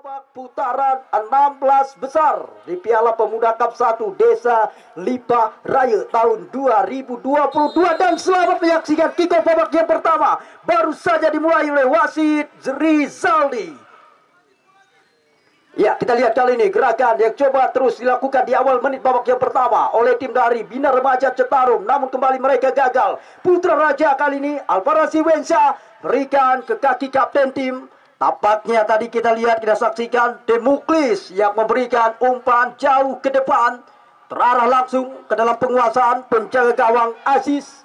babak putaran 16 besar di Piala Pemuda Cup 1 Desa Lipa Raya tahun 2022, dan selamat menyaksikan kick off babak yang pertama baru saja dimulai oleh wasit Rizaldi. Ya, kita lihat kali ini gerakan yang coba terus dilakukan di awal menit babak yang pertama oleh tim dari Bina Remaja Citarum, namun kembali mereka gagal. Putra Raja kali ini Alparasi Wensa berikan ke kaki kapten tim. Tampaknya tadi kita lihat, kita saksikan Demuklis yang memberikan umpan jauh ke depan, terarah langsung ke dalam penguasaan penjaga gawang Aziz.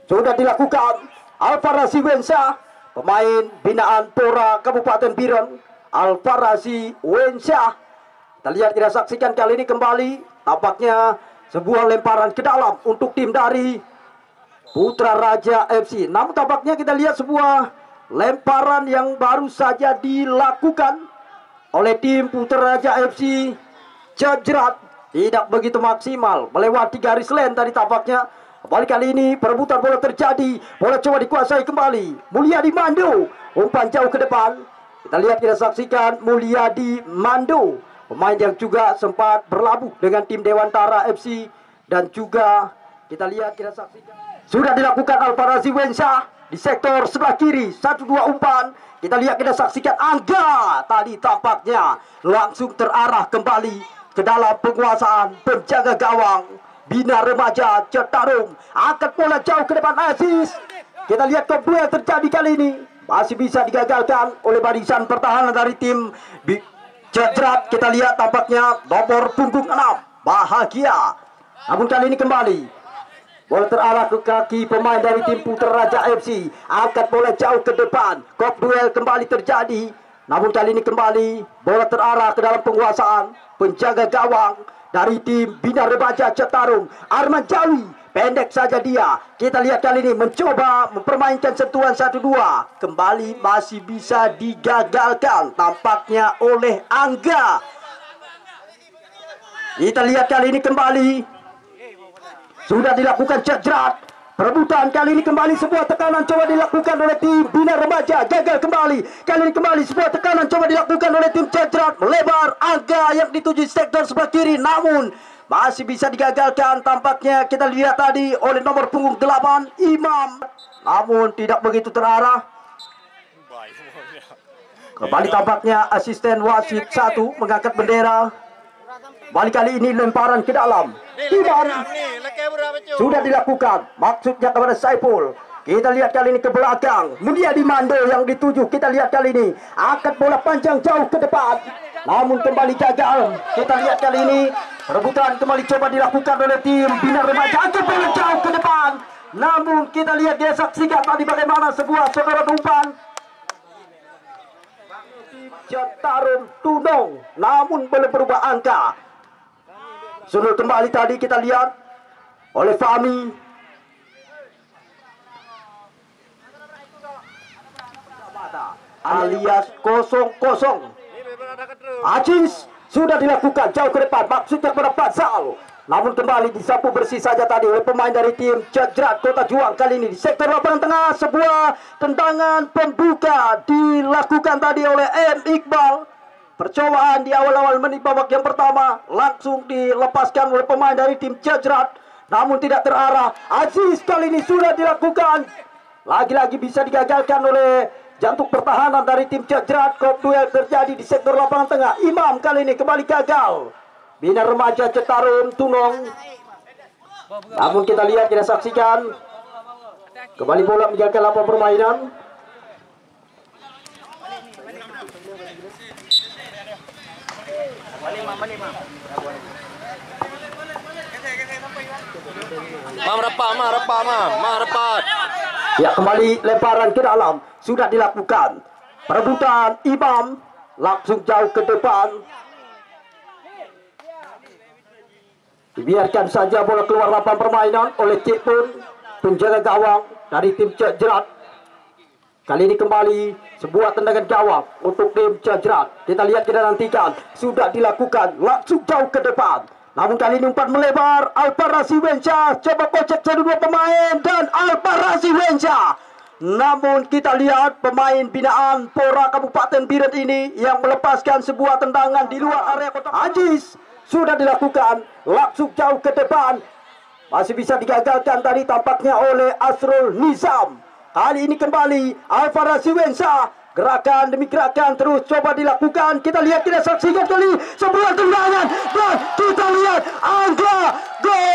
Sudah dilakukan Alfarasi Wensa, pemain binaan Pora Kabupaten Biren. Alfarasi Wensa, kita lihat, kita saksikan kali ini kembali tampaknya sebuah lemparan ke dalam untuk tim dari Putra Raja FC. Namun tampaknya kita lihat sebuah lemparan yang baru saja dilakukan oleh tim Putra Raja FC. Jejrat tidak begitu maksimal, melewati garis line tadi tampaknya. Kembali kali ini perebutan bola terjadi, bola coba dikuasai kembali Mulyadi Mando, umpan jauh ke depan. Kita lihat, kita saksikan Mulyadi Mando, pemain yang juga sempat berlabuh dengan tim Dewantara FC, dan juga kita lihat, kita saksikan sudah dilakukan Alfarasi Wensa di sektor sebelah kiri, 1-2 umpan. Kita lihat, kita saksikan Angga tadi tampaknya langsung terarah kembali ke dalam penguasaan penjaga gawang Bina Remaja Citarum. Angkat bola jauh ke depan Aziz. Kita lihat duel terjadi kali ini, masih bisa digagalkan oleh barisan pertahanan dari tim Jejrat. Kita lihat tampaknya nomor punggung 6 Bahagia. Namun kali ini kembali bola terarah ke kaki pemain dari tim Putra Raja FC. Angkat bola jauh ke depan, kop duel kembali terjadi. Namun kali ini kembali bola terarah ke dalam penguasaan penjaga gawang dari tim Bina Remaja Citarum, Arman Jawi. Pendek saja dia. Kita lihat kali ini mencoba mempermainkan sentuhan 1-2. Kembali masih bisa digagalkan tampaknya oleh Angga. Kita lihat kali ini kembali sudah dilakukan Jejrat. Perebutan kali ini kembali sebuah tekanan coba dilakukan oleh tim Bina Remaja, gagal kembali. Kali ini kembali sebuah tekanan coba dilakukan oleh tim Jejrat, melebar Angga yang dituju sektor sebelah kiri, namun masih bisa digagalkan tampaknya. Kita lihat tadi oleh nomor punggung 8 Imam, namun tidak begitu terarah. Kembali tampaknya asisten wasit 1 mengangkat bendera. Balik kali ini lemparan ke dalam. Imam sudah dilakukan, maksudnya kepada Saiful. Kita lihat kali ini ke belakang, Mulyadi Mando yang dituju. Kita lihat kali ini angkat bola panjang jauh ke depan, namun kembali gagal. Kita lihat kali ini perebutan kembali coba dilakukan oleh tim Bina Remaja, angkat bola jauh ke depan, namun kita lihat, dia saksikan tadi bagaimana sebuah sodoran umpan Citarum Tunong, namun belum berubah angka. Sudah kembali tadi kita lihat oleh Fahmi. Alias 0-0. Aziz sudah dilakukan jauh ke depan, maksudnya kepada Fatsal, namun kembali disapu bersih saja tadi oleh pemain dari tim Jejrat Kota Juang. Kali ini di sektor lapangan tengah, sebuah tendangan pembuka dilakukan tadi oleh M. Iqbal. Percobaan di awal-awal menit babak yang pertama langsung dilepaskan oleh pemain dari tim Jejrat, namun tidak terarah. Aziz kali ini sudah dilakukan, lagi-lagi bisa digagalkan oleh jantung pertahanan dari tim Jejrat. Kop duel terjadi di sektor lapangan tengah. Imam kali ini kembali gagal. Bina Remaja Citarum Tunong, namun kita lihat, kita saksikan kembali bola meninggalkan lapangan permainan. Rapat. Ya, kembali lemparan ke dalam sudah dilakukan. Perebutan Imam langsung jauh ke depan. Dibiarkan saja bola keluar lapangan permainan oleh Cik Pun, penjaga gawang dari tim Jejrat. Kali ini kembali sebuah tendangan gawang untuk tim Jejrat. Kita lihat, kita nantikan. Sudah dilakukan langsung jauh ke depan, namun kali ini umpan melebar. Alfarasi Wensa coba kocek 1-2 pemain, dan Alfarasi Wensa Namun kita lihat pemain binaan Pora Kabupaten Biren ini yang melepaskan sebuah tendangan di luar area kotak. Ajis sudah dilakukan, langsung jauh ke depan. Masih bisa digagalkan tadi tampaknya oleh Asrul Nizam. Kali ini kembali Alvara Siwensa. Gerakan demi gerakan terus coba dilakukan. Kita lihat, kita saksikan kali sebuah tendangan. Dan kita lihat angka gol.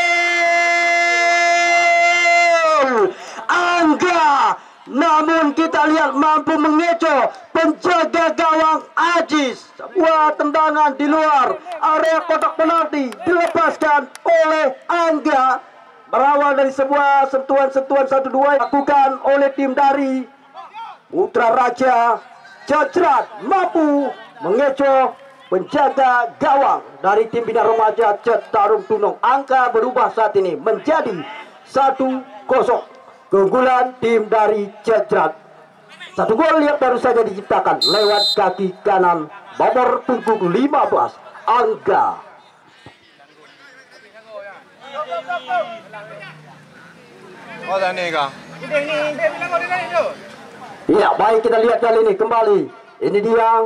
Angga, namun kita lihat mampu mengecoh penjaga gawang Ajis. Sebuah tendangan di luar area kotak penalti dilepaskan oleh Angga. Berawal dari sebuah sentuhan-sentuhan 1-2 dilakukan oleh tim dari Putra Raja Cecrat, mampu mengecoh penjaga gawang dari tim bina remaja Citarum Tunong. Angka berubah saat ini menjadi 1-0. Keunggulan tim dari Cecrat. Satu gol yang baru saja diciptakan lewat kaki kanan nomor punggung 15 Angga. Ya, baik, kita lihat kali ini kembali. Ini dia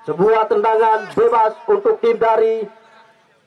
sebuah tendangan bebas untuk tim dari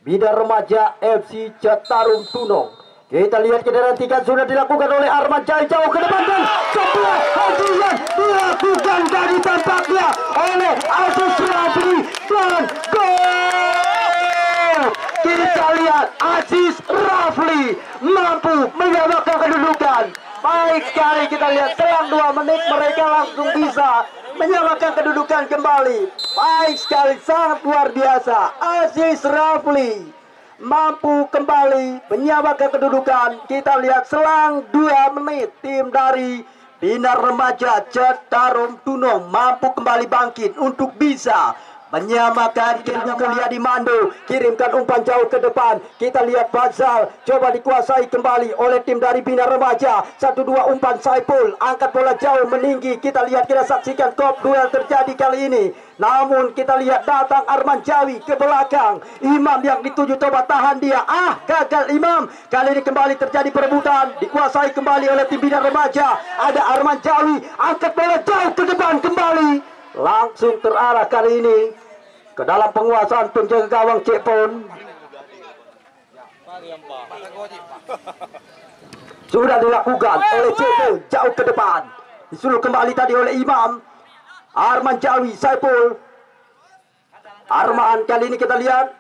Bina Remaja FC Citarum Tunong. Kita lihat, kita nantikan sudah dilakukan oleh Arman Jai jauh ke depan dan sebuah hadiah dilakukan dari tampaknya oleh Aziz Rafli dan gol. Kita lihat Aziz Rafli mampu menyamakan kedudukan. Baik sekali, kita lihat selang 2 menit mereka langsung bisa menyamakan kedudukan kembali. Baik sekali, sangat luar biasa. Aziz Rafli mampu kembali menyamakan kedudukan. Kita lihat selang 2 menit tim dari Bina Remaja Citarum Tunong mampu kembali bangkit untuk bisa menyamakan kedudukan. di Mando kirimkan umpan jauh ke depan. Kita lihat Fazal coba dikuasai kembali oleh tim dari Bina Remaja. 1-2 umpan Saiful angkat bola jauh meninggi. Kita lihat, kita saksikan kop duel terjadi kali ini. Namun kita lihat datang Arman Jawi ke belakang. Imam yang dituju coba tahan dia. Gagal Imam. Kali ini kembali terjadi perebutan. Dikuasai kembali oleh tim Bina Remaja. Ada Arman Jawi angkat bola jauh ke depan kembali. Langsung terarah kali ini ke dalam penguasaan penjaga gawang Cepon. Sudah dilakukan oleh Cepon jauh ke depan. Disuruh kembali tadi oleh Imam. Arman Jawi, Saiful. Arman kali ini kita lihat.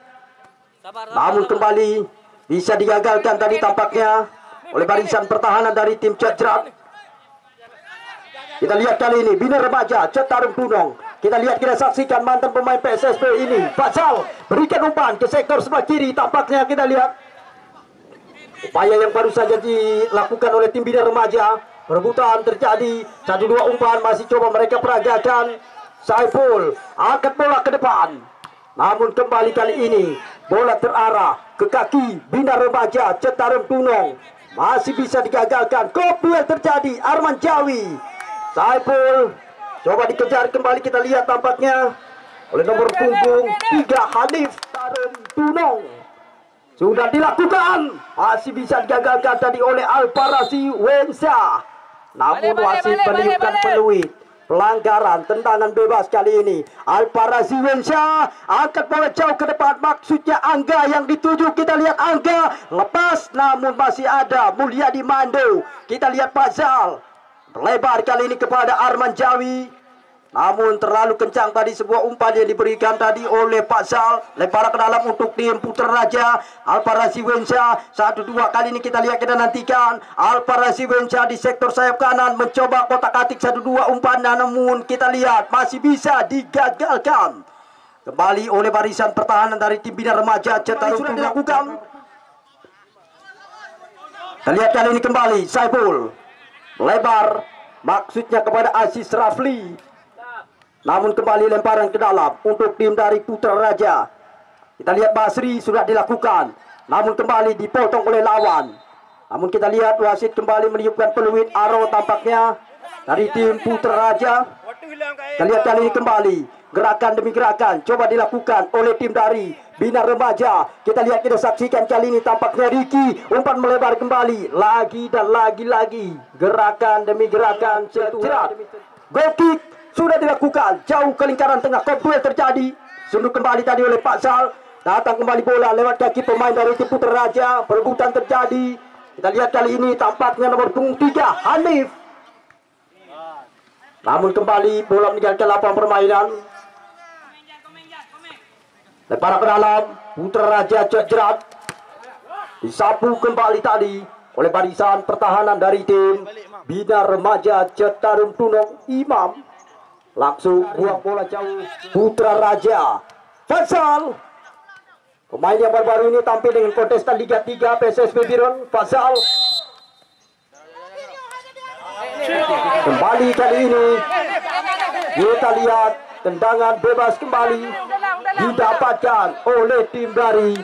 Namun kembali bisa digagalkan tadi tampaknya oleh barisan pertahanan dari tim Cecrat. Kita lihat kali ini Bina Remaja Citarum Tunong. Kita lihat, kita saksikan mantan pemain PSSP ini. Fazal berikan umpan ke sektor sebelah kiri. Tampaknya kita lihat upaya yang baru saja dilakukan oleh tim Bina Remaja. Perebutan terjadi. 1-2 umpan masih coba mereka peragakan. Saiful angkat bola ke depan. Namun kembali kali ini bola terarah ke kaki Bina Remaja Citarum Tunong. Masih bisa digagalkan. Kop duel terjadi. Arman Jawi, Saiful coba dikejar kembali. Kita lihat tampaknya oleh nomor punggung 3 Hanif Citarum Tunong. Sudah dilakukan. Masih bisa digagalkan tadi oleh Alparasi Wensa. Namun wasit meniupkan peluit. Pelanggaran tendangan bebas kali ini. Alparasi Wensa angkat bola jauh ke depan. Maksudnya Angga yang dituju. Kita lihat Angga lepas. Namun masih ada Mulyadi Mando. Kita lihat Fazal lebar kali ini kepada Arman Jawi. Namun terlalu kencang tadi sebuah umpan yang diberikan tadi oleh Fazal. Lebar ke dalam untuk tim Putra Raja. Alparasi Wensa 1-2 kali ini kita lihat, kita nantikan. Alparasi Wensa di sektor sayap kanan mencoba kotak-atik 1-2 umpan. Namun kita lihat masih bisa digagalkan kembali oleh barisan pertahanan dari tim Bina Remaja Citarum Tunong. Dilakukan. Kita lihat kali ini kembali Saiful lebar maksudnya kepada Aziz Rafli. Namun kembali lemparan ke dalam untuk tim dari Putra Raja. Kita lihat Basri sudah dilakukan. Namun kembali dipotong oleh lawan. Namun kita lihat wasit kembali meniupkan peluit arrow tampaknya dari tim Putra Raja. Kita lihat kali ini kembali Gerakan demi gerakan coba dilakukan oleh tim dari Bina Remaja. Kita lihat, kita saksikan kali ini tampaknya Ricky umpan melebar kembali lagi dan lagi. Gerakan demi gerakan cerat. Goal kick sudah dilakukan jauh ke lingkaran tengah. Kop duel terjadi. Sunduk kembali tadi oleh Pak Sal. Datang kembali bola lewat kaki pemain dari tim Putra Raja. Perebutan terjadi. Kita lihat kali ini tampaknya nomor punggung 3 Hanif. Namun kembali bola meninggalkan lapangan permainan. Lemparan ke dalam, Putra Raja jerat. Disapu kembali tadi oleh barisan pertahanan dari tim Bina Remaja Citarum Tunong Imam. Langsung buang bola jauh Putra Raja. Faisal, pemain yang baru-baru ini tampil dengan kontestan Liga 3 PSSB Biron. Faisal kembali kali ini kita lihat tendangan bebas kembali didapatkan oleh tim dari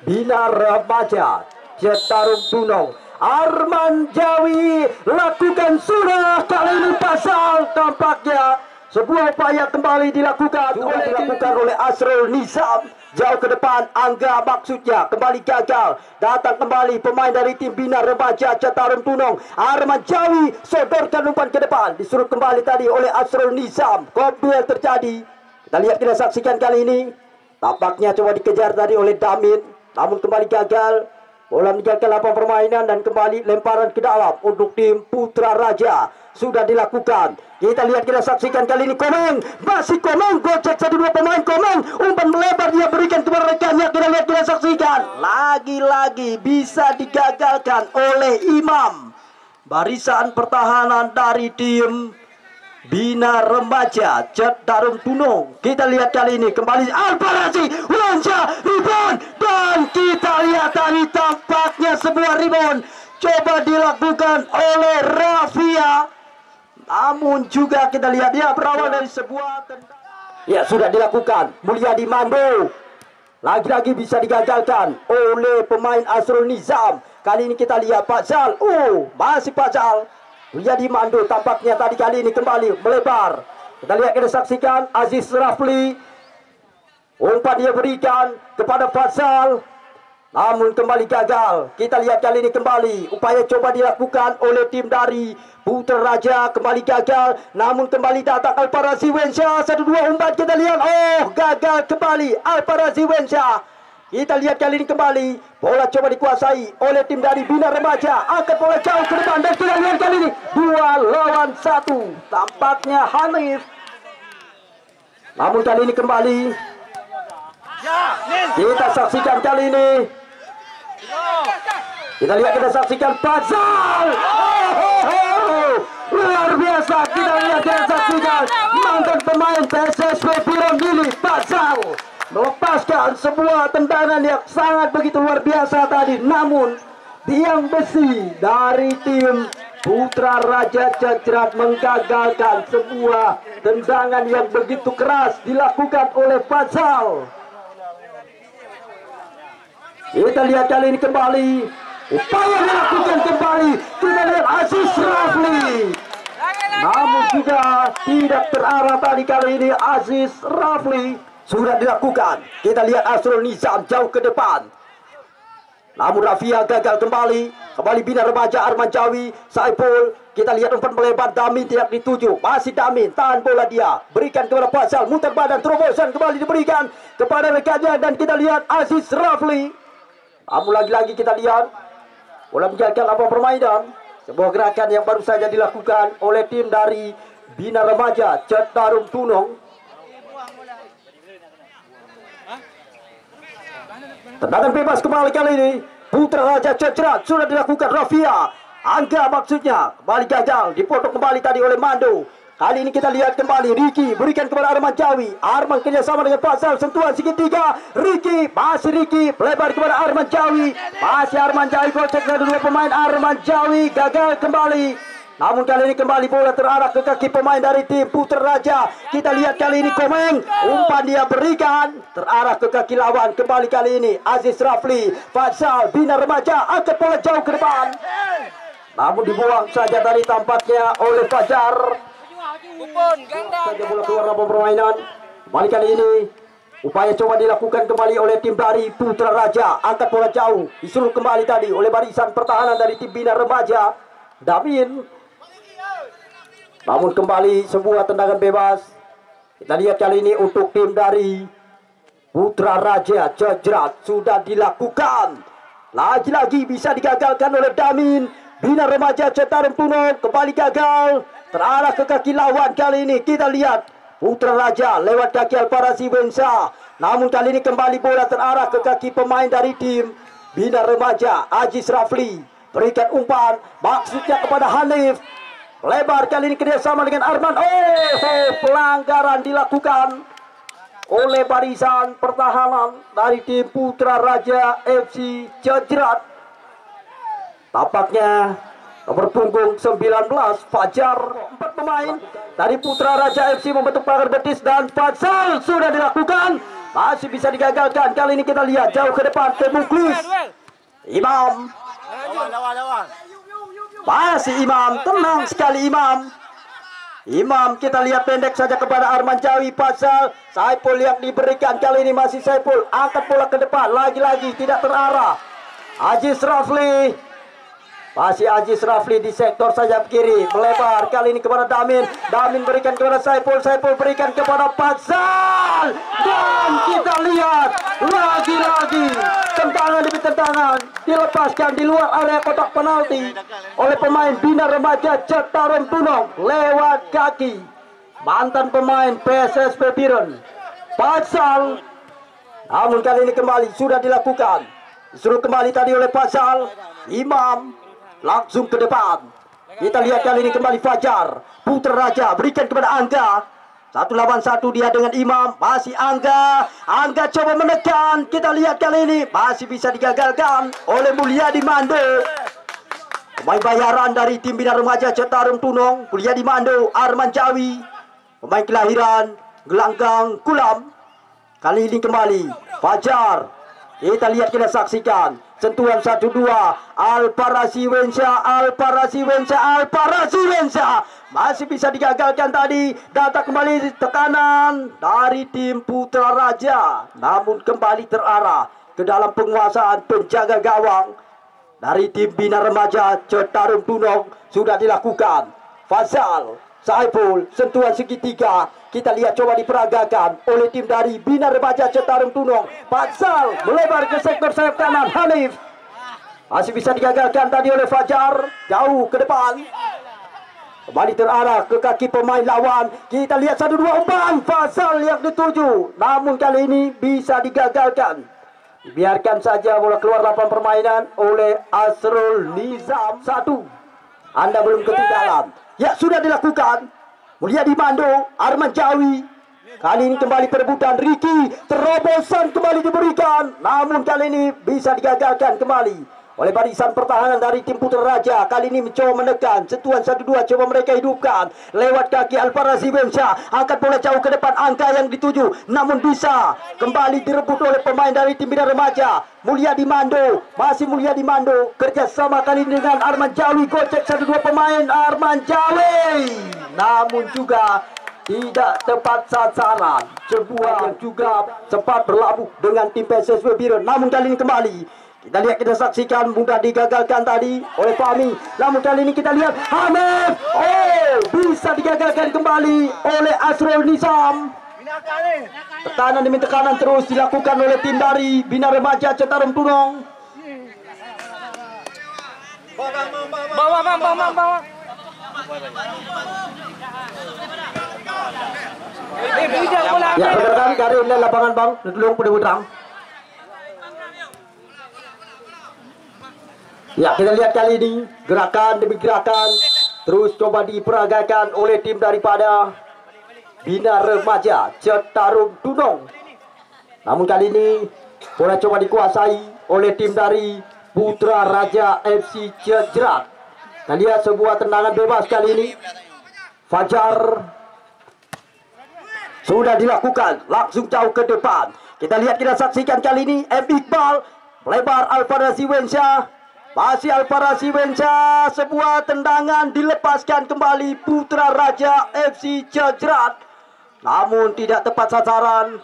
Bina Remaja Citarum Tunong. Arman Jawi lakukan sudah kali ini Faisal. Tampaknya sebuah upaya kembali dilakukan oleh Asrul Nizam. Jauh ke depan, Angga maksudnya kembali gagal. Datang kembali pemain dari tim Bina Remaja Citarum Tunong. Arman Jawi sodorkan umpan ke depan. Disuruh kembali tadi oleh Asrul Nizam. Kop duel terjadi. Kita lihat, kita saksikan kali ini. Tampaknya coba dikejar tadi oleh Damin. Namun kembali gagal. Bola meninggalkan lapangan permainan dan kembali lemparan ke dalam untuk tim Putra Raja. Sudah dilakukan. Kita lihat, kita saksikan kali ini Komeng. Masih Komeng, gocek satu dua pemain Komeng. Umpan melebar dia berikan kepada rekannya. Kita lihat, kita saksikan. Lagi-lagi bisa digagalkan oleh Imam. Barisan pertahanan dari tim Bina Remaja Citarum Tunong. Kita lihat kali ini kembali Alparasi Wensa rebound, dan kita lihat tadi tampaknya sebuah rebound coba dilakukan oleh Rafia. Namun juga kita lihat dia berawal dari sebuah tendangan. Ya, sudah dilakukan. Mulyadi Mando lagi-lagi bisa digagalkan oleh pemain Asrul Nizam. Kali ini kita lihat Pak Zal. Masih Pak Zal. Mulyadi Mando tampaknya tadi kali ini kembali melebar. Kita lihat, kita saksikan Aziz Rafli. Umpan dia berikan kepada Faisal. Namun kembali gagal. Kita lihat kali ini kembali upaya coba dilakukan oleh tim dari Putra Raja. Kembali gagal. Namun kembali datang Alparazi Wensyah. 1-2 umpan kita lihat. Gagal kembali Alparazi Wensyah. Kita lihat kali ini kembali bola coba dikuasai oleh tim dari Bina Remaja. Angkat bola jauh ke depan dan kita lihat kali ini 2 lawan 1. Tampaknya Hanif. Namun kali ini kembali kita saksikan kali ini. Kita lihat, kita saksikan Faisal. Luar biasa. Kita lihat dan saksikan mantan pemain PSSB Biron ini Faisal melepaskan sebuah tendangan yang sangat begitu luar biasa tadi. Namun tiang besi dari tim Putra Raja Cacrat menggagalkan sebuah tendangan yang begitu keras dilakukan oleh Faisal. Kita lihat kali ini kembali upaya dilakukan kembali. Kita lihat Aziz Rafli. Namun juga tidak terarah tadi kali ini Aziz Rafli. Sudah dilakukan. Kita lihat Asrul Nizam jauh ke depan. Namun Rafia gagal kembali. Kembali Bina Remaja Arman Jawi. Saiful. Kita lihat umpan melebar. Damin tidak dituju. Masih Damin. Tahan bola dia. Berikan kepada Faisal. Mutar badan. Terobosan kembali diberikan kepada rekannya. Dan kita lihat Aziz Rafli. Namun lagi-lagi kita lihat bola menjalankan lapangan permainan. Sebuah gerakan yang baru saja dilakukan oleh tim dari Bina Remaja Citarum Tunong. Tendangan bebas kembali kali ini Putra Raja Cacrat sudah dilakukan Rafia. Angga maksudnya kembali gagal. Dipotong kembali tadi oleh Mando. Kali ini kita lihat kembali Ricky berikan kepada Arman Jawi. Arman kerjasama dengan Faisal. Sentuhan segitiga. Ricky. Masih Ricky. Melebar kepada Arman Jawi. Masih Arman Jawi. Gocek dari dua pemain. Arman Jawi gagal kembali. Namun kali ini kembali bola terarah ke kaki pemain dari tim Putra Raja. Kita lihat kali ini Komeng. Umpan dia berikan. Terarah ke kaki lawan. Kembali kali ini Aziz Rafli. Faisal. Bina Remaja. Angkat bola jauh ke depan. Namun dibuang saja tadi tampaknya oleh Fajar. Saja bola keluar dalam permainan. Kembali kali ini upaya coba dilakukan kembali oleh tim dari Putra Raja. Angkat bola jauh, disuruh kembali tadi oleh barisan pertahanan dari tim Bina Remaja Damin. Namun kembali sebuah tendangan bebas. Kita lihat kali ini untuk tim dari Putra Raja. Jejrat sudah dilakukan. Lagi-lagi bisa digagalkan oleh Damin. Bina Remaja Citarum Tunong kembali gagal. Terarah ke kaki lawan kali ini. Kita lihat Putra Raja lewat kaki Alparasi Wensa. Namun kali ini kembali bola terarah ke kaki pemain dari tim Bina Remaja Aziz Rafli. Berikan umpan maksudnya kepada Hanif. Lebar kali ini kerjasama dengan Arman. Pelanggaran dilakukan oleh barisan pertahanan dari tim Putra Raja FC Jejrat. Tampaknya nomor punggung 19 Fajar. 4 pemain dari Putra Raja FC membentuk pagar betis dan Faisal sudah dilakukan. Masih bisa digagalkan. Kali ini kita lihat jauh ke depan ke Muklis. Imam. Masih Imam, tenang sekali Imam. Imam kita lihat pendek saja kepada Arman Jawi. Faisal, Saiful yang diberikan kali ini masih Saiful. Angkat bola ke depan, lagi-lagi tidak terarah. Aziz Rafli. Masih Aziz Rafli di sektor sayap kiri. Melebar kali ini kepada Damin. Damin berikan kepada Saiful. Saiful berikan kepada Faisal. Dan kita lihat lagi-lagi tendangan demi tendangan dilepaskan di luar area kotak penalti oleh pemain Bina Remaja Citarum Tunong lewat kaki mantan pemain PSSP Biren Faisal. Namun kali ini kembali sudah dilakukan. Disuruh kembali tadi oleh Faisal. Imam langsung ke depan. Kita lihat kali ini kembali Fajar. Putra Raja berikan kepada Angga. 1 lawan 1 dia dengan Imam. Masih Angga. Angga coba menekan. Kita lihat kali ini masih bisa digagalkan oleh Mulyadi Mando. Pemain bayaran dari tim Bina Remaja Citarum Tunong. Mulyadi Mando, Arman Jawi. Pemain kelahiran Gelanggang Kulam. Kali ini kembali Fajar. Kita lihat, kita saksikan sentuhan 1-2 Alparasi Wensa. Masih bisa digagalkan tadi. Datang kembali tekanan dari tim Putra Raja. Namun kembali terarah ke dalam penguasaan penjaga gawang dari tim Bina Remaja Citarum Tunong sudah dilakukan. Faisal, Saiful, sentuhan segitiga. Kita lihat coba diperagakan oleh tim dari Bina Remaja Citarum Tunong. Faisal melebar ke sektor sayap kanan. Hanif masih bisa digagalkan tadi oleh Fajar. Jauh ke depan. Kembali terarah ke kaki pemain lawan. Kita lihat 1-2 umpan. Faisal yang dituju. Namun kali ini bisa digagalkan. Biarkan saja bola keluar lapangan permainan oleh Asrul Nizam. 1. Anda belum ketinggalan. Ya, sudah dilakukan. Mulyadi Mando, Arman Jawi. Kali ini kembali perebutan Ricky. Terobosan kembali diberikan. Namun kali ini bisa digagalkan kembali oleh barisan pertahanan dari tim Putra Raja. Kali ini mencoba menekan. Sentuhan 1-2 coba mereka hidupkan. Lewat kaki Alparasi Wensa. Angkat bola jauh ke depan. Angka yang dituju. Namun bisa kembali direbut oleh pemain dari tim Bina Remaja. Mulyadi Mando. Masih Mulyadi Mando. Kerjasama kali ini dengan Arman Jawi. Gocek 1-2 pemain Arman Jawi. Namun juga tidak tepat sasaran. Sebuah yang juga sempat berlabuh dengan tim PSSP Biren. Namun kali ini kembali kita lihat, kita saksikan mudah digagalkan tadi oleh Fahmi. Namun kali ini kita lihat Hanif. Bisa digagalkan kembali oleh Asrul Nizam. Tekanan demi tekanan terus dilakukan oleh tim dari Bina Remaja Citarum Tunong. Bawa. Ya, rekan-rekan, kari ini lapangan bang, nutulung pada putrang. Ya, kita lihat kali ini gerakan demi gerakan terus coba diperagakan oleh tim daripada Bina Remaja Citarum Tunong. Namun kali ini bola coba dikuasai oleh tim dari Putra Raja FC Jejrat. Kita lihat sebuah tendangan bebas kali ini. Fajar sudah dilakukan, langsung jauh ke depan. Kita lihat, kita saksikan kali ini M. Iqbal melebar Alfarasi Wensa. Masih Alfarasi Wensa, sebuah tendangan dilepaskan kembali Putra Raja FC Jejrat. Namun tidak tepat sasaran.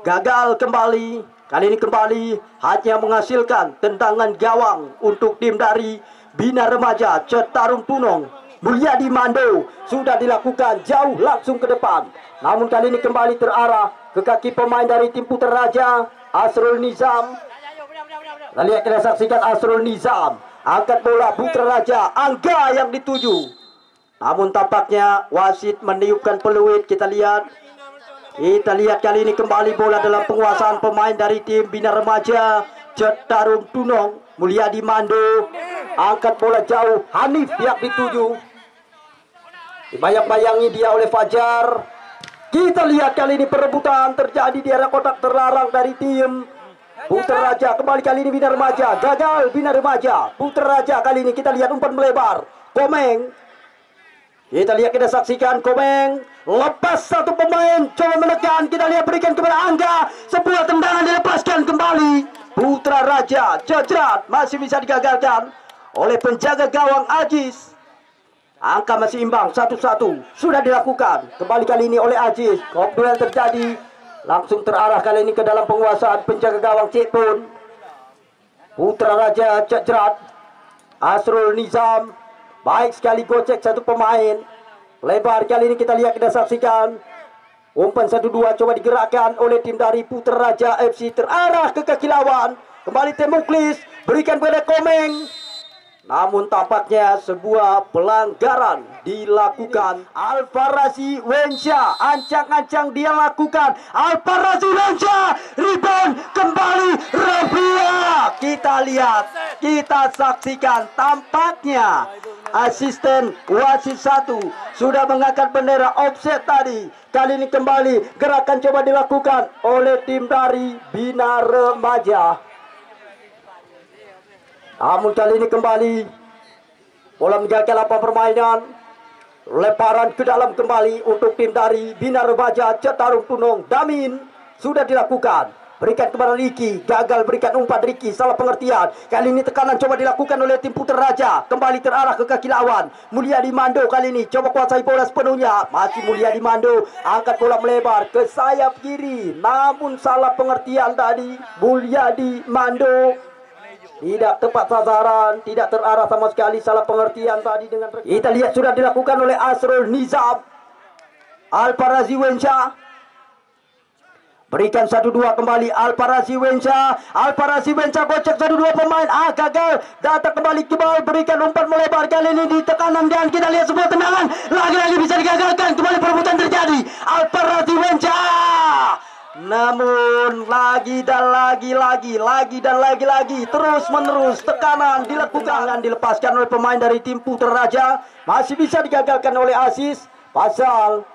Gagal kembali. Kali ini kembali hanya menghasilkan tendangan gawang untuk tim dari Bina Remaja Citarum Tunong. Mulyadi Mando sudah dilakukan jauh langsung ke depan. Namun kali ini kembali terarah ke kaki pemain dari tim Putra Raja, Asrul Nizam. Lihat, kita saksikan Asrul Nizam angkat bola Putra Raja, angka yang dituju. Namun tampaknya wasit meniupkan peluit. Kita lihat kali ini kembali bola dalam penguasaan pemain dari tim Bina Remaja Citarum Tunong. Mulyadi Mando angkat bola jauh, Hanif yang dituju. Dibayang-bayangi dia oleh Fajar. Kita lihat kali ini perebutan terjadi di area kotak terlarang dari tim Putra Raja. Kembali kali ini Bina Remaja, gagal Bina Remaja. Putra Raja kali ini kita lihat umpan melebar. Komeng, kita lihat, kita saksikan Komeng lepas satu pemain, coba menekan. Kita lihat berikan kepada Angga, sebuah tendangan dilepaskan kembali. Putra Raja Jejrat masih bisa digagalkan oleh penjaga gawang Ajis. Angka masih imbang 1-1, sudah dilakukan kembali kali ini oleh Ajis. Kop duel terjadi, langsung terarah kali ini ke dalam penguasaan penjaga gawang Cepun. Putra Raja Jejrat, Asrul Nizam, baik sekali gocek satu pemain. Lebar kali ini kita lihat, kita saksikan. Umpan 1-2 coba digerakkan oleh tim dari Putra Raja FC, terarah ke kaki lawan. Kembali Temuklis, berikan pada Komeng. Namun tampaknya sebuah pelanggaran dilakukan. Alfarasi Wensa, ancang-ancang dia lakukan. Alfarasi Wensa, rebound kembali Rafia. Kita lihat, kita saksikan, tampaknya asisten wasit 1 sudah mengangkat bendera offset tadi. Kali ini kembali gerakan coba dilakukan oleh tim dari Bina Remaja. Namun kali ini kembali bola meninggalkan lapangan permainan. Lemparan ke dalam kembali untuk tim dari Bina Remaja Citarum Tunong. Damin sudah dilakukan, berikan kepada Riki, gagal berikan umpan Riki, salah pengertian. Kali ini tekanan coba dilakukan oleh tim Putra Raja, kembali terarah ke kaki lawan. Mulyadi Mando kali ini coba kuasai bola sepenuhnya. Masih Mulyadi Mando angkat bola melebar ke sayap kiri, namun salah pengertian tadi. Mulyadi Mando tidak tepat sasaran, tidak terarah sama sekali, salah pengertian tadi dengan. Kita lihat sudah dilakukan oleh Asrul Nizam. Alfarasi Wensa berikan 1-2 kembali. Alfarasi Wensa, Alfarasi Wensa gocek 1-2 pemain. Gagal, datang kembali ke bawah, berikan umpan melebar. Kali ini di tekanan dan kita lihat sebuah tendangan lagi-lagi bisa digagalkan. Kembali perebutan terjadi. Alfarasi Wensa, namun lagi dan lagi terus menerus tekanan dilakukan dan dilepaskan oleh pemain dari tim Putra Raja. Masih bisa digagalkan oleh Asis. Pasal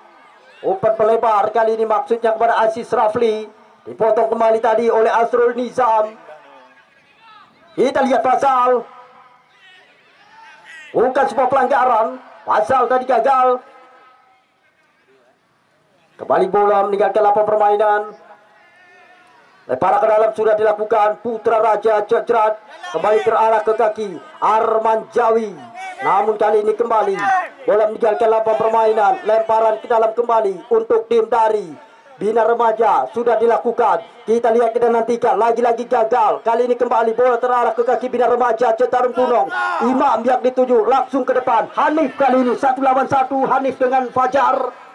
umpan pelebar kali ini maksudnya kepada Asis Rafli, dipotong kembali tadi oleh Asrul Nizam. Kita lihat Pasal, bukan sebuah pelanggaran. Pasal tadi gagal. Kembali bola meninggalkan lapangan permainan. Lemparan ke dalam sudah dilakukan. Putra Raja Jejrat kembali terarah ke kaki Arman Jawi. Namun kali ini kembali bola meninggalkan lapangan permainan. Lemparan ke dalam kembali untuk tim dari Bina Remaja sudah dilakukan. Kita lihat, kita nantikan. Lagi-lagi gagal. Kali ini kembali bola terarah ke kaki Bina Remaja Citarum Tunong. Imam yang dituju langsung ke depan. Hanif kali ini 1 lawan 1. Hanif dengan Fajar.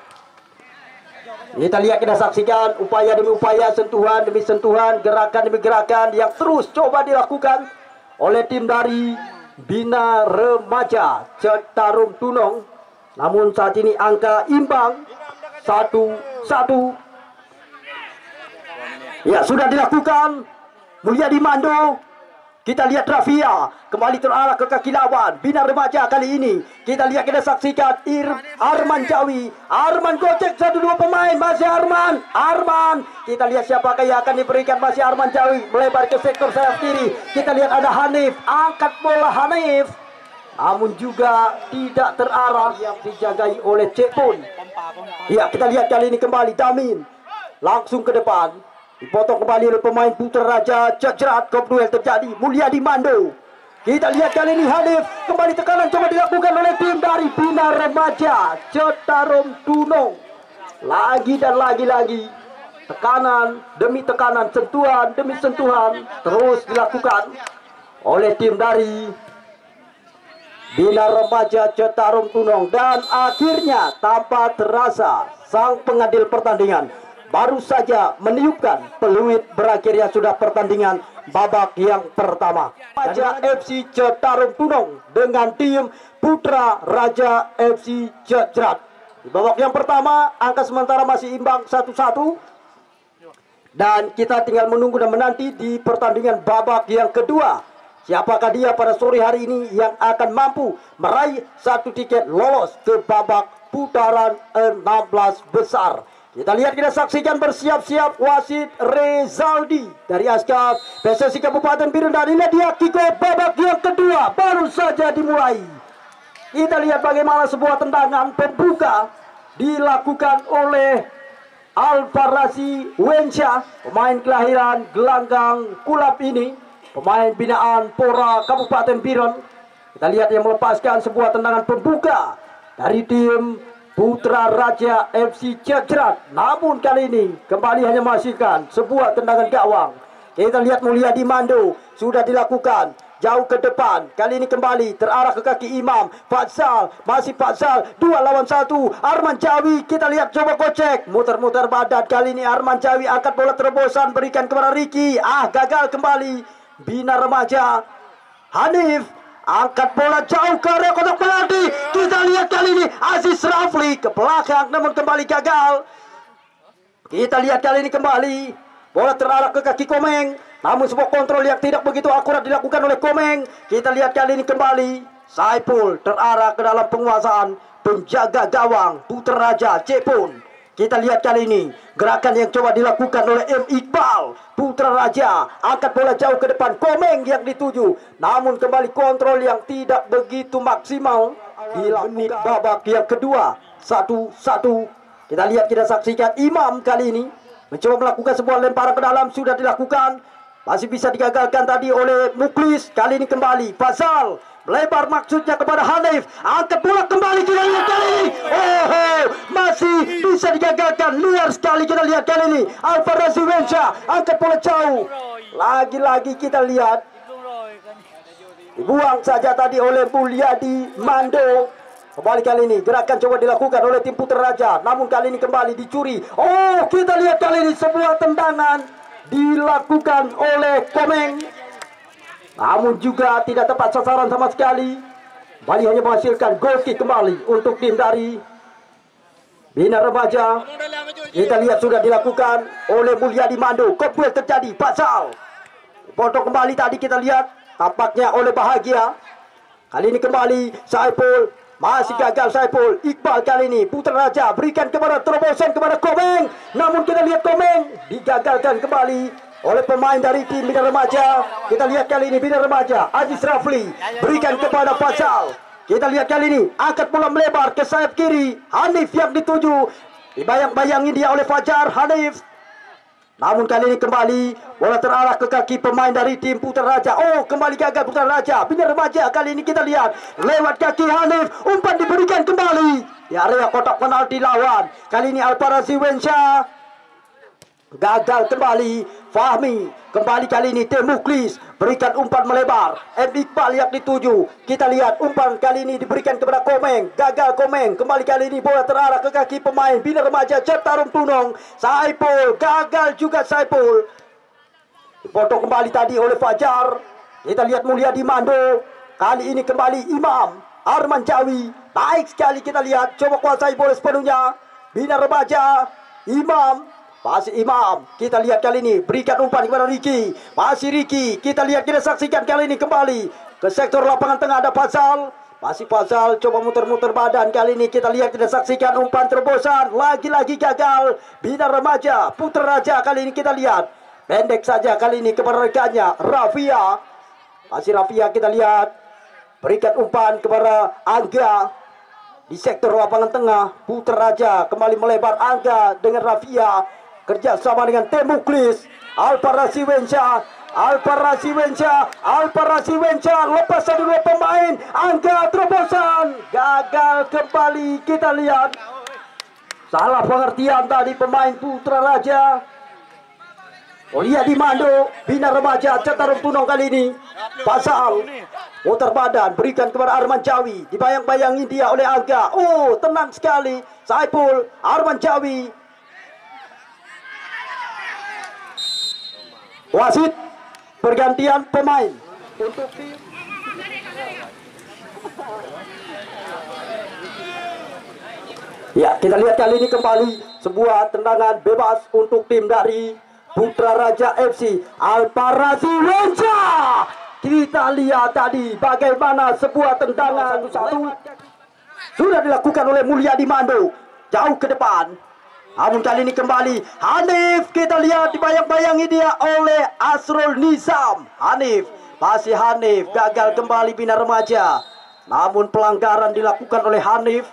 Kita lihat, kita saksikan upaya demi upaya, sentuhan demi sentuhan, gerakan demi gerakan yang terus coba dilakukan oleh tim dari Bina Remaja Citarum Tunong. Namun saat ini angka imbang 1-1. Ya, sudah dilakukan. Mulyadi Mando. Kita lihat Rafia kembali terarah ke kaki lawan Bina Remaja kali ini. Kita lihat, kita saksikan Arman Jawi. Arman gocek 1-2 pemain. Masih Arman. Kita lihat siapakah yang akan diberikan. Masih Arman Jawi melebar ke sektor sayap kiri. Kita lihat ada Hanif, angkat bola Hanif, namun juga tidak terarah, yang dijagai oleh Cepun. Ya, kita lihat kali ini kembali Damin langsung ke depan. Dipotong kembali oleh pemain Putra Raja Jejrat. Kop duel terjadi. Mulyadi Mando Kita lihat kali ini Hanif, kembali tekanan coba dilakukan oleh tim dari Bina Remaja Citarum Tunong. Lagi dan lagi tekanan demi tekanan, sentuhan demi sentuhan terus dilakukan oleh tim dari Bina Remaja Citarum Tunong. Dan akhirnya tanpa terasa sang pengadil pertandingan baru saja meniupkan peluit berakhirnya sudah pertandingan babak yang pertama. Raja FC Citarum Tunong dengan tim Putra Raja FC Jejrat. Di babak yang pertama angka sementara masih imbang 1-1. Dan kita tinggal menunggu dan menanti di pertandingan babak yang kedua. Siapakah dia pada sore hari ini yang akan mampu meraih satu tiket lolos ke babak putaran 16 besar. Kita lihat, kita saksikan bersiap-siap wasit Rezaldi dari Askap PSSI Kabupaten Biren. Dan ini dia kick-off babak yang kedua baru saja dimulai. Kita lihat bagaimana sebuah tendangan pembuka dilakukan oleh Alfarasi Wensha, pemain kelahiran Gelanggang Kulap ini, pemain binaan Pora Kabupaten Biren. Kita lihat yang melepaskan sebuah tendangan pembuka dari tim Putra Raja FC Jejrat. Namun kali ini kembali hanya menghasilkan sebuah tendangan gawang. Kita lihat Mulyadi Mando sudah dilakukan jauh ke depan. Kali ini kembali terarah ke kaki Imam Fatsal, masih Fatsal 2 lawan 1. Arman Jawi, kita lihat coba kocek, muter-muter badan. Kali ini Arman Jawi angkat bola terobosan, berikan kepada Ricky. Gagal kembali Bina Remaja. Hanif angkat bola jauh ke area kotak penalti. Kita lihat kali ini Aziz Rafli ke belakang namun kembali gagal. Kita lihat kali ini kembali bola terarah ke kaki Komeng, namun sebuah kontrol yang tidak begitu akurat dilakukan oleh Komeng. Kita lihat kali ini kembali Saiful terarah ke dalam penguasaan penjaga gawang Putra Raja Cepun. Kita lihat kali ini gerakan yang coba dilakukan oleh M. Iqbal. Putra Raja angkat bola jauh ke depan, Komeng yang dituju, namun kembali kontrol yang tidak begitu maksimal dilakukan babak yang kedua 1-1. Kita lihat, kita saksikan Imam kali ini mencoba melakukan sebuah lemparan ke dalam, sudah dilakukan, masih bisa digagalkan tadi oleh Muklis. Kali ini kembali Fazal melebar maksudnya kepada Hanif, angkat bola kembali. Kita lihat kali ini, masih bisa digagalkan, liar sekali. Kita lihat kali ini Alfarasi Wensha angkat bola jauh, lagi-lagi kita lihat dibuang saja tadi oleh Mulyadi Mando. Kembali kali ini gerakan coba dilakukan oleh tim Putra Raja, namun kali ini kembali dicuri. Kita lihat kali ini sebuah tendangan dilakukan oleh Komeng, namun juga tidak tepat sasaran sama sekali. Kembali hanya menghasilkan goal kick kembali untuk tim dari Bina Remaja. Kita lihat sudah dilakukan oleh Mulyadi Mando. Kopel terjadi, Pasal potong kembali tadi kita lihat tampaknya oleh Bahagia. Kali ini kembali Saiful, masih gagal Saiful. Iqbal kali ini Putra Raja berikan kepada terobosan kepada Komeng, namun kita lihat Komeng digagalkan kembali oleh pemain dari tim Bina Remaja. Kita lihat kali ini Bina Remaja, Aziz Rafli berikan kepada Fatsal. Kita lihat kali ini angkat bola melebar ke sayap kiri, Hanif yang dituju, dibayang-bayangi dia oleh Fajar Hanif. Namun kali ini kembali bola terarah ke kaki pemain dari tim Putra Raja. Kembali gagal Putra Raja. Bina Remaja kali ini kita lihat lewat kaki Hanif, umpan diberikan kembali di area kotak penalti lawan. Kali ini Alfarasi Wensha gagal kembali. Fahmi kembali kali ini Temuklis berikan umpan melebar, M. Iqbal yang dituju. Kita lihat umpan kali ini diberikan kepada Komeng, gagal Komeng. Kembali kali ini bola terarah ke kaki pemain Bina Remaja Citarum Tunong. Saiful gagal juga, Saiful dipotong kembali tadi oleh Fajar. Kita lihat Mulyadi Mando, kali ini kembali Imam Arman Jawi, baik sekali. Kita lihat coba kuasai bola sepenuhnya Bina Remaja. Masih Imam, kita lihat kali ini berikan umpan kepada Ricky, masih Ricky. Kita lihat, kita saksikan kali ini kembali ke sektor lapangan tengah ada Fazal, masih Fazal coba muter-muter badan. Kali ini kita lihat, kita saksikan umpan terobosan, lagi-lagi gagal Bina Remaja. Putra Raja kali ini kita lihat pendek saja kali ini kepada rekannya Rafia, masih Rafia. Kita lihat berikan umpan kepada Angga di sektor lapangan tengah. Putra Raja kembali melebar, Angga dengan Rafia kerja sama dengan Temuklis. Alfarasi Wensha Alpara Siwensyah lepas dua pemain, angka terobosan gagal kembali. Kita lihat salah pengertian tadi pemain Putra Raja. Olia di Mando, Bina Remaja Citarum Tunong kali ini. Pasal muter badan, berikan kepada Arman Jawi, dibayang-bayangin dia oleh Angga. Oh, tenang sekali Saiful. Arman Jawi, wasit pergantian pemain untuk tim. Ya, kita lihat kali ini kembali sebuah tendangan bebas untuk tim dari Putra Raja FC. Alpara Siwensyah. Kita lihat tadi bagaimana sebuah tendangan satu sudah dilakukan oleh Mulyadi Mando jauh ke depan. Namun kali ini kembali Hanif, kita lihat dibayang-bayangi dia oleh Asrul Nizam. Hanif, masih Hanif, gagal kembali Bina Remaja. Namun pelanggaran dilakukan oleh Hanif.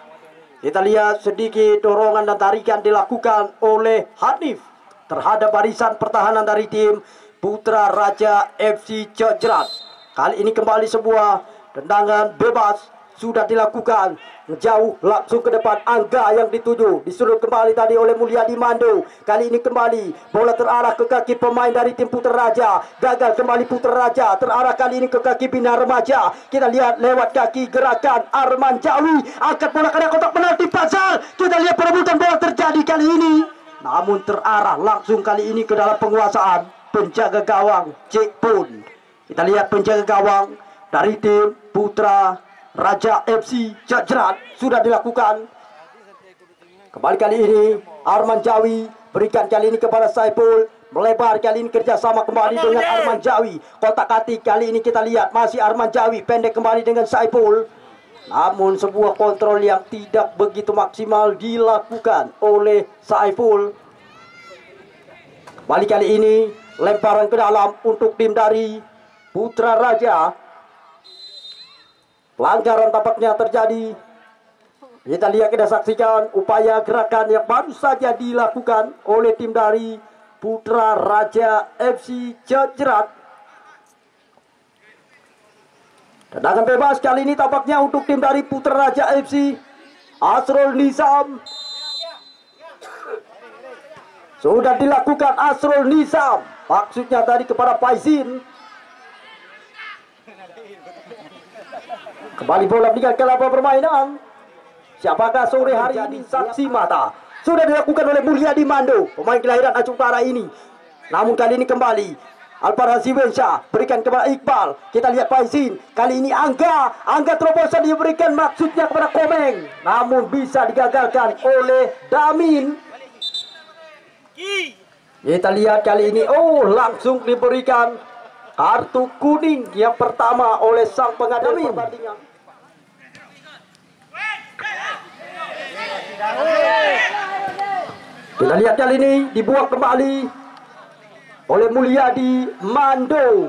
Kita lihat sedikit dorongan dan tarikan dilakukan oleh Hanif terhadap barisan pertahanan dari tim Putra Raja FC Cokjerat. Kali ini kembali sebuah tendangan bebas sudah dilakukan jauh langsung ke depan. Angga yang dituju, disuruh kembali tadi oleh Mulyadi Mando. Kali ini kembali bola terarah ke kaki pemain dari tim Putra Raja. Gagal kembali Putra Raja, terarah kali ini ke kaki Bina Remaja. Kita lihat lewat kaki gerakan Arman Jawi, angkat bola ke kotak penalti Pasal. Kita lihat perebutan bola terjadi kali ini, namun terarah langsung kali ini ke dalam penguasaan penjaga gawang Cik Pun. Kita lihat penjaga gawang dari tim Putra Raja FC Cokjerat sudah dilakukan. Kembali kali ini Arman Jawi berikan kali ini kepada Saiful, melebar kali ini kerjasama kembali dengan Arman Jawi. Kotak-katik kali ini kita lihat masih Arman Jawi, pendek kembali dengan Saiful. Namun sebuah kontrol yang tidak begitu maksimal dilakukan oleh Saiful. Kembali kali ini lemparan ke dalam untuk tim dari Putra Raja. Pelanggaran tampaknya terjadi. Kita lihat, kita saksikan upaya gerakan yang baru saja dilakukan oleh tim dari Putra Raja FC Cokjerat. Tendangan bebas kali ini tampaknya untuk tim dari Putra Raja FC. Asrul Nizam sudah dilakukan. Asrul Nizam maksudnya tadi kepada Faizin. Kembali bola meninggalkan lapangan permainan. Siapakah sore hari ini saksi mata? Sudah dilakukan oleh Mulyadi Mando, pemain kelahiran Aceh Utara ini. Namun kali ini kembali Alpara Siwensyah berikan kepada Iqbal. Kita lihat Faizin. Kali ini Angga terobosan diberikan maksudnya kepada Komeng, namun bisa digagalkan oleh Damin. Kita lihat kali ini, oh, langsung diberikan kartu kuning yang pertama oleh sang pengadil pertandingan. Kita lihat kali ini dibuang kembali oleh Mulyadi Mando.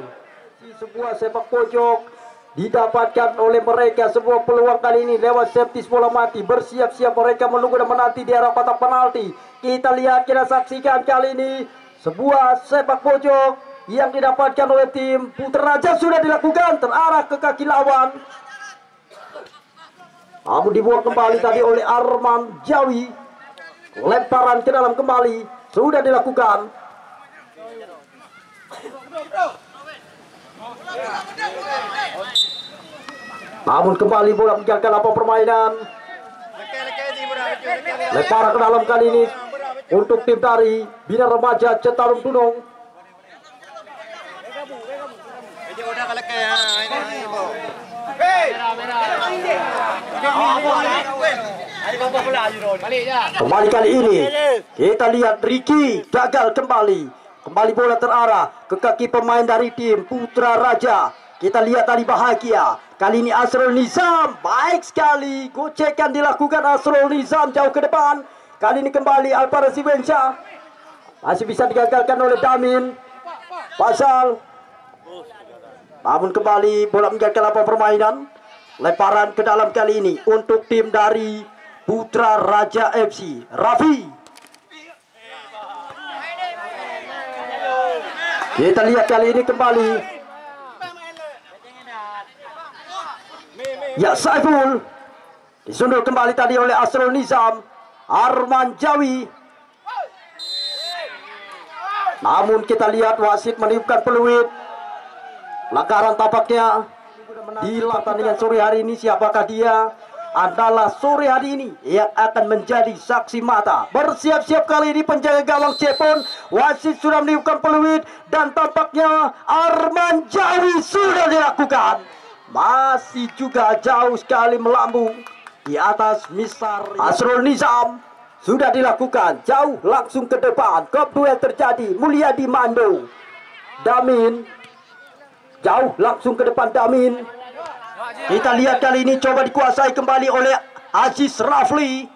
Sebuah sepak pojok didapatkan oleh mereka, sebuah peluang kali ini lewat set-piece bola mati. Bersiap-siap mereka menunggu dan menanti di arah kotak penalti. Kita lihat, kita saksikan kali ini sebuah sepak pojok yang didapatkan oleh tim Putra Raja sudah dilakukan, terarah ke kaki lawan. Namun dibuang kembali tadi oleh Arman Jawi. Lemparan ke dalam kembali sudah dilakukan. Namun kembali bola meninggalkan lapangan permainan. Lemparan ke dalam kali ini untuk tim dari Bina Remaja Citarum Tunong. Kembali kali ini kita lihat Ricky gagal kembali. Kembali bola terarah ke kaki pemain dari tim Putra Raja. Kita lihat tadi Bahagia. Kali ini Asrul Nizam, baik sekali gocekan dilakukan Asrul Nizam jauh ke depan. Kali ini kembali Alpara Siwensyah, masih bisa digagalkan oleh Damin Pasal. Namun kembali bola meninggalkan lapangan permainan. Lemparan ke dalam kali ini untuk tim dari Putra Raja FC. Raffi. Kita lihat kali ini kembali. Ya, Saiful disundul kembali tadi oleh Asrul Nizam. Arman Jawi. Namun kita lihat wasit meniupkan peluit. Pelanggaran tampaknya di pertandingan sore hari ini. Siapakah dia? Adalah sore hari ini yang akan menjadi saksi mata. Bersiap-siap kali ini penjaga gawang Cepon. Wasit sudah meniupkan peluit dan tampaknya Arman Jawi sudah dilakukan. Masih juga jauh sekali melambung di atas misar Asrul Nizam. Sudah dilakukan jauh langsung ke depan. Kop duel terjadi. Mulyadi Mando. Damin jauh langsung ke depan Damin. Kita lihat kali ini coba dikuasai kembali oleh Aziz Rafli.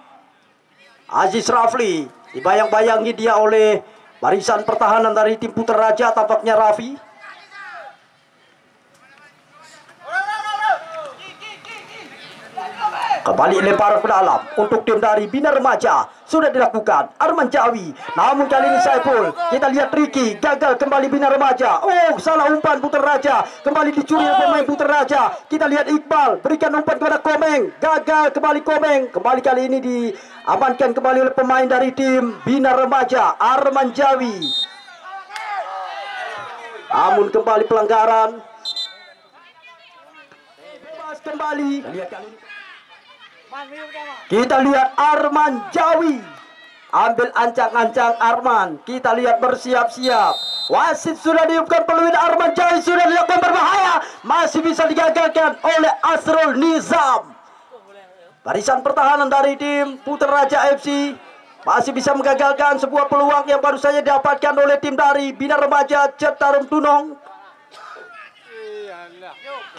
Aziz Rafli dibayang-bayangi dia oleh barisan pertahanan dari tim Putra Raja. Tampaknya Rafi. Kembali lempar ke dalam untuk tim dari Bina Remaja. Sudah dilakukan Arman Jawi. Namun kali ini Saiful. Kita lihat Ricky gagal kembali Bina Remaja. Oh, salah umpan Putra Raja. Kembali dicuri oleh pemain Putra Raja. Kita lihat Iqbal berikan umpan kepada Komeng. Gagal kembali Komeng. Kembali kali ini diamankan kembali oleh pemain dari tim Bina Remaja, Arman Jawi. Namun kembali pelanggaran. Bebas kembali. Kita lihat Arman Jawi ambil ancang-ancang Arman. Kita lihat bersiap-siap. Wasit sudah diupkan peluit. Arman Jawi sudah dilakukan berbahaya. Masih bisa digagalkan oleh Asrul Nizam. Barisan pertahanan dari tim Putra Raja FC masih bisa menggagalkan sebuah peluang yang baru saja didapatkan oleh tim dari Bina Remaja Citarum Tunong.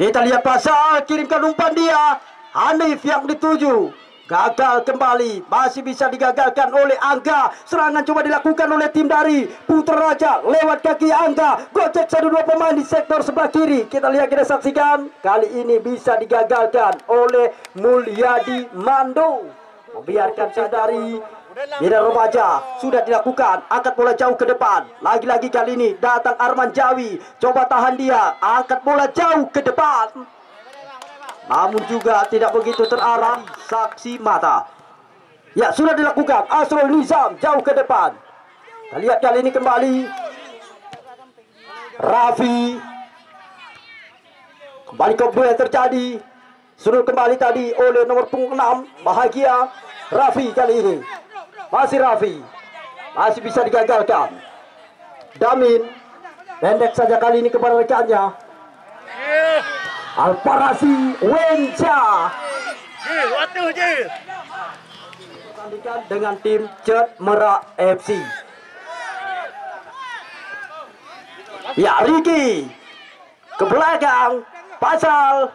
Kita lihat Pasal kirimkan umpan dia. Hanif yang dituju. Gagal kembali. Masih bisa digagalkan oleh Angga. Serangan coba dilakukan oleh tim dari Putra Raja. Lewat kaki Angga. Gocek 1-2 pemain di sektor sebelah kiri. Kita lihat, kita saksikan. Kali ini bisa digagalkan oleh Mulyadi Mando. Membiarkan tim dari Bina Remaja sudah dilakukan. Angkat bola jauh ke depan. Lagi-lagi kali ini datang Arman Jawi. Coba tahan dia. Angkat bola jauh ke depan. Namun juga tidak begitu terarah. Saksi mata. Ya, sudah dilakukan. Asrul Nizam jauh ke depan. Kita lihat kali ini kembali Rafi. Kembali ke duel terjadi. Suruh kembali tadi oleh nomor punggung 6 Bahagia. Rafi kali ini. Masih Rafi. Masih bisa digagalkan. Damin pendek saja kali ini kepada rekannya. Alparasi Wenca pertandingan dengan tim Cet Merah FC. Ya, Ricky ke belakang. Pasal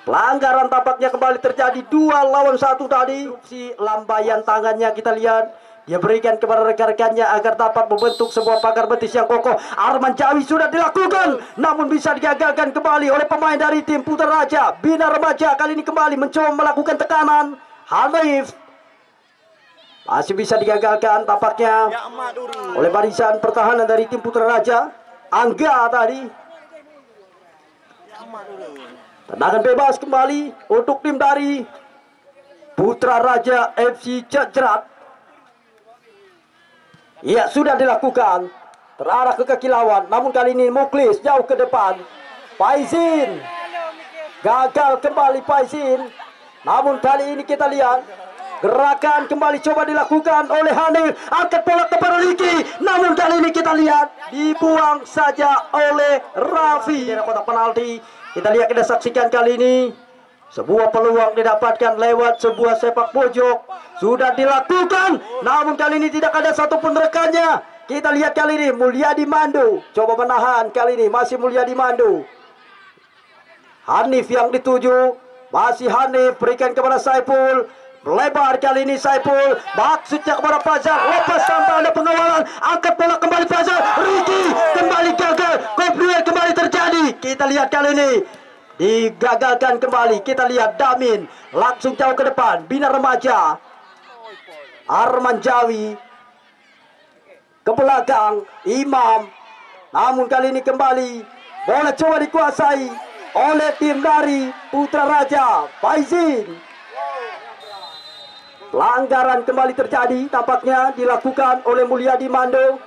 pelanggaran tampaknya kembali terjadi. 2 lawan 1 tadi. Si lambaian tangannya kita lihat. Dia berikan kepada rekan-rekannya agar dapat membentuk sebuah pagar betis yang kokoh. Arman Jawi sudah dilakukan. Namun bisa digagalkan kembali oleh pemain dari tim Putra Raja. Bina Remaja kali ini kembali mencoba melakukan tekanan. Hanif masih bisa digagalkan tampaknya oleh barisan pertahanan dari tim Putra Raja. Angga tadi. Tendangan bebas kembali untuk tim dari Putra Raja FC Cecrat. Ya, sudah dilakukan. Terarah ke kaki lawan. Namun kali ini Muklis jauh ke depan. Faizin gagal kembali Faizin. Namun kali ini kita lihat gerakan kembali coba dilakukan oleh Hanif. Angkat bola kepada Riki. Namun kali ini kita lihat dibuang saja oleh Rafi. Di kotak penalti. Kita lihat, kita saksikan kali ini sebuah peluang didapatkan lewat sebuah sepak pojok. Sudah dilakukan. Namun kali ini tidak ada satupun rekannya. Kita lihat kali ini Mulyadi Mando. Coba menahan kali ini. Masih Mulyadi Mando. Hanif yang dituju. Masih Hanif. Berikan kepada Saiful. Lebar kali ini Saiful. Maksudnya kepada Fajar. Lepas tanpa ada pengawalan. Angkat bola kembali Fajar. Ricky kembali gagal. Kopduel kembali terjadi. Kita lihat kali ini digagalkan kembali. Kita lihat Damin langsung jauh ke depan. Bina Remaja Arman Jawi ke belakang Imam. Namun kali ini kembali bola coba dikuasai oleh tim dari Putra Raja Faizin. Pelanggaran kembali terjadi, tampaknya dilakukan oleh Mulyadi Mando.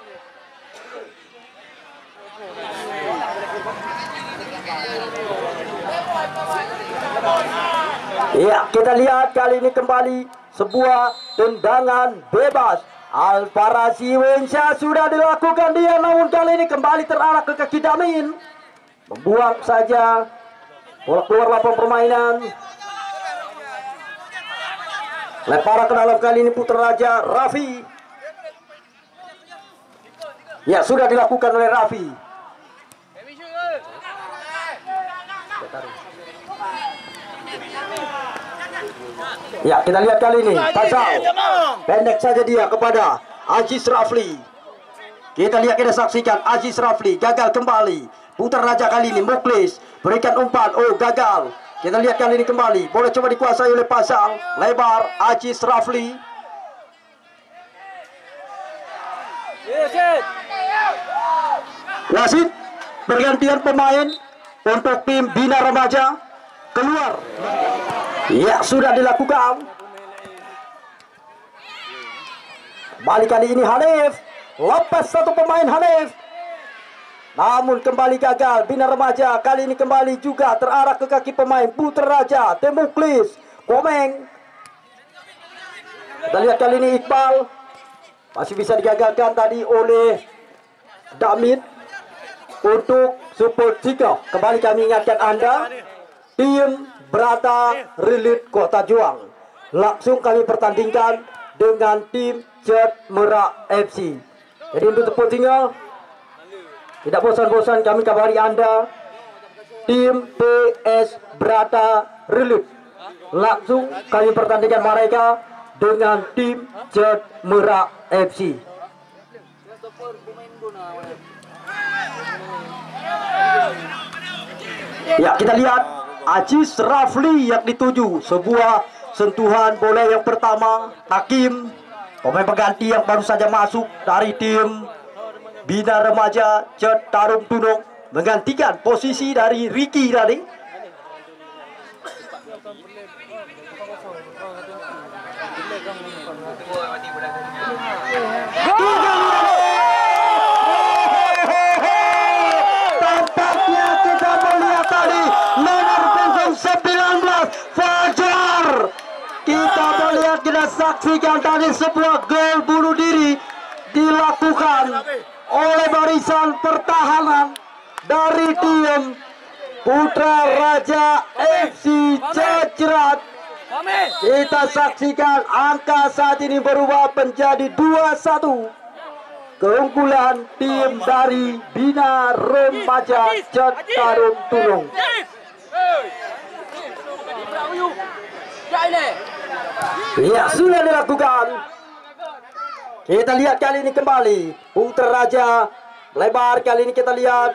Ya, kita lihat kali ini kembali sebuah tendangan bebas. Alfarasi Wensha sudah dilakukan dia, namun kali ini kembali terarah ke kaki Damin. Membuang saja bola keluar lapangan permainan. Lemparan ke dalam kali ini Putra Raja Raffi. Ya, sudah dilakukan oleh Raffi. Ya, kita lihat kali ini Pasal pendek saja dia kepada Aziz Rafli. Kita lihat, kita saksikan Aziz Rafli gagal kembali. Putra Raja kali ini Muklis berikan umpan, oh gagal. Kita lihat kali ini kembali bola coba dikuasai oleh Pasal, lebar Aziz Rafli. Wasit pergantian pemain untuk tim Bina Remaja keluar. Ya, sudah dilakukan. Kembali kali ini Hanif, lepas satu pemain Hanif, namun kembali gagal. Bina Remaja kali ini kembali juga terarah ke kaki pemain Putra Raja Temuklis Komeng. Kita lihat kali ini Iqbal masih bisa digagalkan tadi oleh Damit untuk support jika. Kembali kami ingatkan Anda, tim Brata Rilit Kota Juang langsung kami pertandingkan dengan tim Cet Merak FC. Jadi untuk tepuk tidak bosan-bosan kami kabari Anda, tim PS Brata Rilit langsung kami pertandingkan mereka dengan tim Cet Merak FC. Ya, kita lihat Aziz Rafli yang dituju, sebuah sentuhan bola yang pertama. Hakim pemain pengganti yang baru saja masuk dari tim Bina Remaja Cet Tarum Tunung menggantikan posisi dari Ricky tadi. Tampaknya kita melihat tadi nomor 19 Fajar. Kita melihat, kita saksikan tadi sebuah gol bunuh diri dilakukan oleh barisan pertahanan dari tim Putra Raja FC Cacrat. Kita saksikan angka saat ini berubah menjadi 2-1. Keunggulan tim dari Bina Remaja Cet Tarum Tunung. Ya, sudah dilakukan. Kita lihat kali ini kembali Putra Raja lebar. Kali ini kita lihat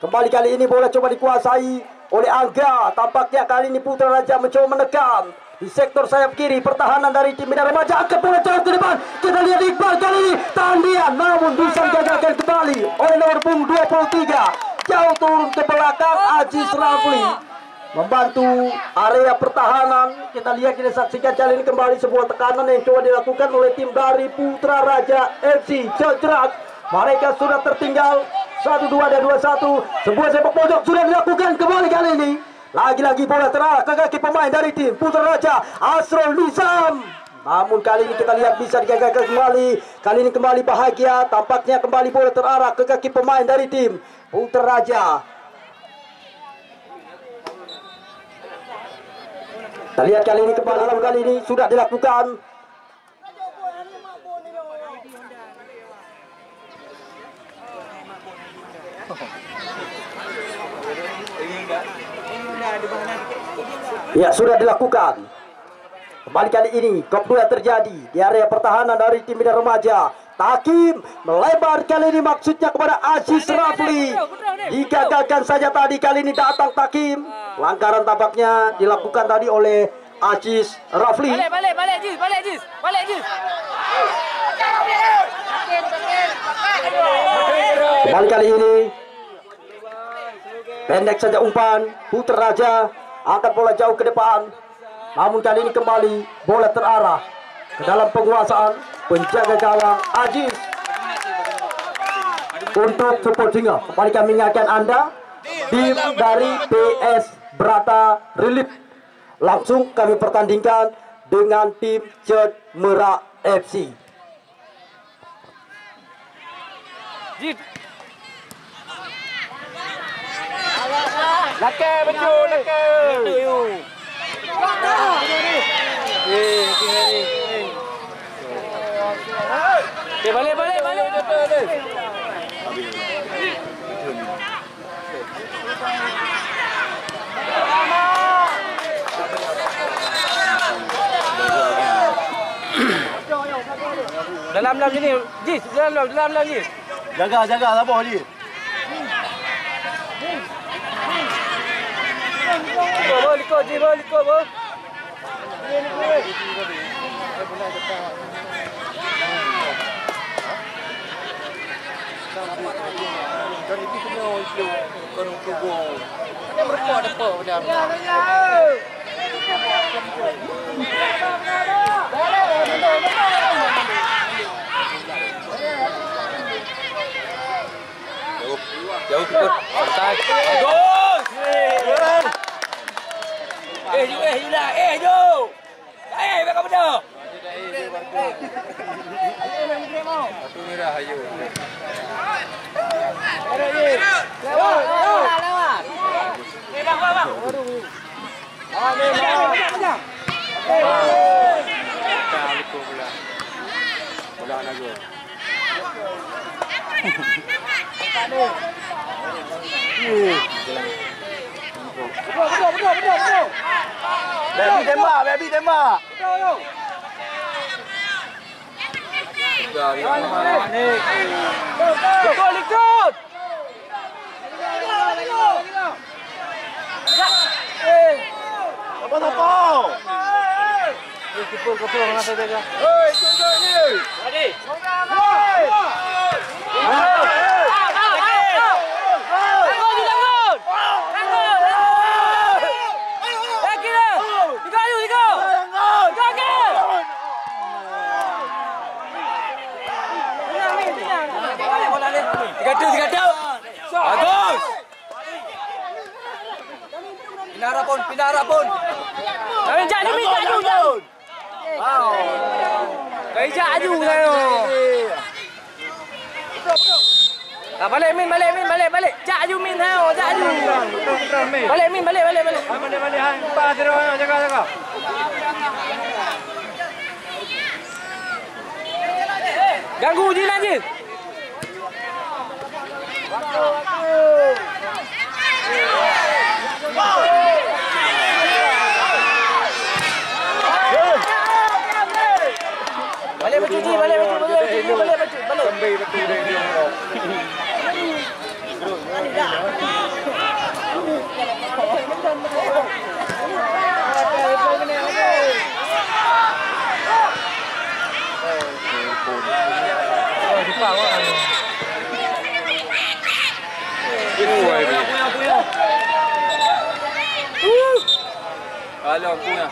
kembali, kali ini bola coba dikuasai oleh Angga. Tampaknya kali ini Putra Raja mencoba menekan di sektor sayap kiri pertahanan dari tim Bina Remaja. Angkat bola jauh ke depan. Kita lihat Iqbal kali ini tandian, namun bisa digagalkan kembali oleh nomor punggung 23. Jauh turun ke belakang Aziz Rafli membantu area pertahanan. Kita lihat, kita saksikan kali ini kembali sebuah tekanan yang coba dilakukan oleh tim dari Putra Raja FC Cacrat. Mereka sudah tertinggal 1-2 dan 2-1. Sebuah sepak pojok sudah dilakukan kembali kali ini. Lagi-lagi bola terarah ke kaki pemain dari tim Putra Raja Asrul Nizam. Namun kali ini kita lihat bisa digagalkan kembali. Kali ini kembali bahagia. Tampaknya kembali bola terarah ke kaki pemain dari tim Putra Raja. Kita lihat kali ini kembali, kali ini sudah dilakukan. Ya, sudah dilakukan. Kembali kali ini keduanya terjadi di area pertahanan dari tim Bina Remaja. Takim melebar kali ini maksudnya kepada Aziz Rafli. Digagalkan saja tadi, kali ini datang Takim. Pelanggaran tampaknya dilakukan tadi oleh Aziz Rafli. Balik Aziz. Kembali kali ini pendek saja umpan. Putra Raja angkat bola jauh ke depan. Namun kali ini kembali bola terarah ke dalam penguasaan penjaga gawang Aziz. Untuk support singa, kembali kami ingatkan Anda, tim dari PS Brata Relief langsung kami pertandingkan dengan tim Cet Merak FC. Laka betul, laka. Balik. Dalam sini, Jis, dalam Jis. Jaga apa ni? Liko. Kan ini kena itu kan tubuh. Ada mereka apa pada. Jauh ikut. Santai. Bagus. Jom. Mereka benar. Satu merah ayo. Lewat. Bang. Bola nak go. Betul. Baby tembak. Betul, ikut. Apa? Keepur mana saja. Hei, tunggu ni. Ready. Bagus. Pindah pun. Jangan jauh. Kayak jauh saya. Tak balik Min. Jauh Min hao, jauh. Balik Min, balik. Balik hang. Pas jaga. Ganggu Jin aja. Balik betul. Sampai betul dia. Halo, punya.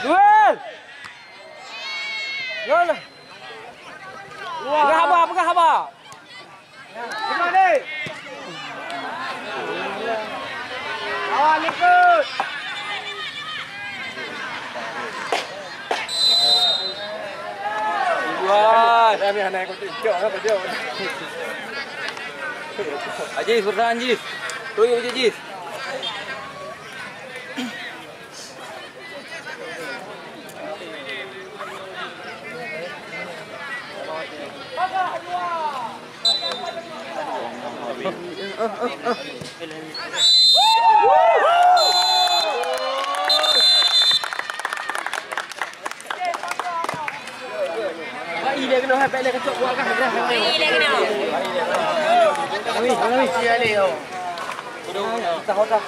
Duel. Yolah. Pegang haba. Gimana ni? Lawan ikut. Wah, kami hanya ikut ikut apa dia? Aziz, bertahan Aziz. Tuyul Aziz. Dia kena habis dia kecok buat kan dah. Dia kena. Kami. Dia ni. Tahu tak?